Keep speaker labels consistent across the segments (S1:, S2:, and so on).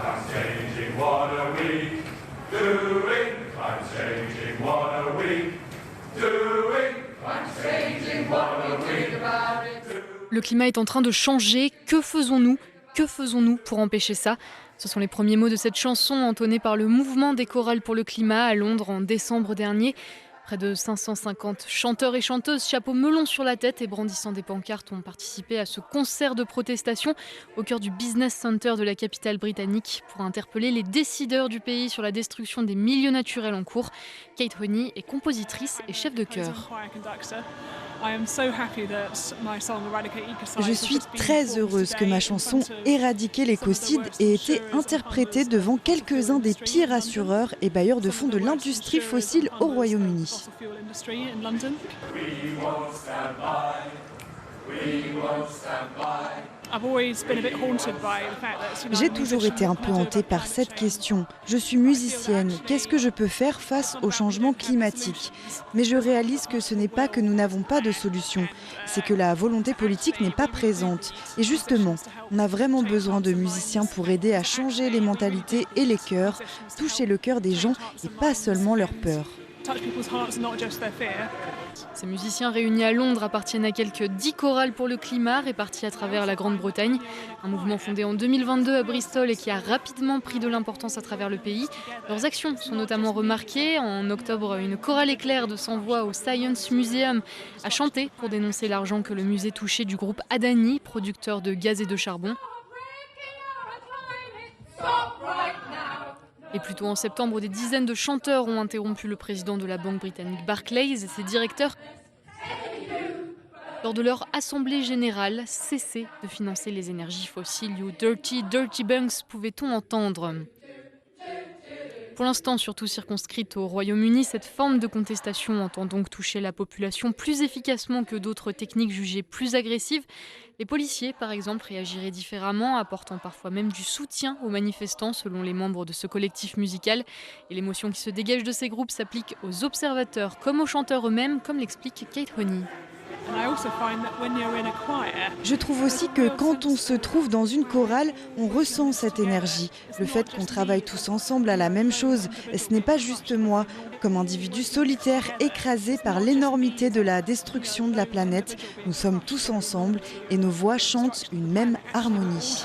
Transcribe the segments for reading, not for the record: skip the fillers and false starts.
S1: Time's changing, what are we doing? Time's changing, what are we doing? Time's changing, what are we doing?
S2: Le climat est en train de changer. Que faisons-nous ? Que faisons-nous pour empêcher ça ? Ce sont les premiers mots de cette chanson entonnée par le mouvement des chorales pour le climat à Londres en décembre dernier. Près de 550 chanteurs et chanteuses, chapeau melon sur la tête et brandissant des pancartes, ont participé à ce concert de protestation au cœur du Business Center de la capitale britannique pour interpeller les décideurs du pays sur la destruction des milieux naturels en cours. Kate Honey est compositrice et chef de chœur.
S3: Je suis très heureuse que ma chanson « Éradiquer l'écocide » ait été interprétée devant quelques-uns des pires assureurs et bailleurs de fonds de l'industrie fossile au Royaume-Uni. J'ai toujours été un peu hantée par cette question. Je suis musicienne. Qu'est-ce que je peux faire face au changement climatique ? Mais je réalise que ce n'est pas que nous n'avons pas de solution, c'est que la volonté politique n'est pas présente. Et justement, on a vraiment besoin de musiciens pour aider à changer les mentalités et les cœurs, toucher le cœur des gens et pas seulement leur peur.
S2: Ces musiciens réunis à Londres appartiennent à quelques 10 chorales pour le climat réparties à travers la Grande-Bretagne. Un mouvement fondé en 2022 à Bristol et qui a rapidement pris de l'importance à travers le pays. Leurs actions sont notamment remarquées. En octobre, une chorale éclair de 100 voix au Science Museum a chanté pour dénoncer l'argent que le musée touchait du groupe Adani, producteur de gaz et de charbon. Et plus tôt en septembre, des dizaines de chanteurs ont interrompu le président de la banque britannique Barclays et ses directeurs lors de leur assemblée générale. Cessez de financer les énergies fossiles, you dirty, dirty bunks, pouvait-on entendre. Pour l'instant, surtout circonscrite au Royaume-Uni, cette forme de contestation entend donc toucher la population plus efficacement que d'autres techniques jugées plus agressives. Les policiers, par exemple, réagiraient différemment, apportant parfois même du soutien aux manifestants, selon les membres de ce collectif musical. Et l'émotion qui se dégage de ces groupes s'applique aux observateurs comme aux chanteurs eux-mêmes, comme l'explique Kate Honey.
S3: Je trouve aussi que quand on se trouve dans une chorale, on ressent cette énergie. Le fait qu'on travaille tous ensemble à la même chose, ce n'est pas juste moi, comme individu solitaire écrasé par l'énormité de la destruction de la planète. Nous sommes tous ensemble et nos voix chantent une même harmonie.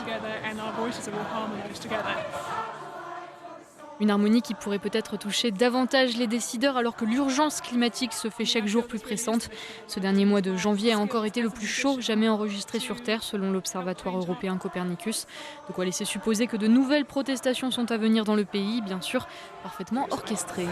S2: Une harmonie qui pourrait peut-être toucher davantage les décideurs alors que l'urgence climatique se fait chaque jour plus pressante. Ce dernier mois de janvier a encore été le plus chaud jamais enregistré sur Terre selon l'Observatoire européen Copernicus. De quoi laisser supposer que de nouvelles protestations sont à venir dans le pays, bien sûr parfaitement orchestrées.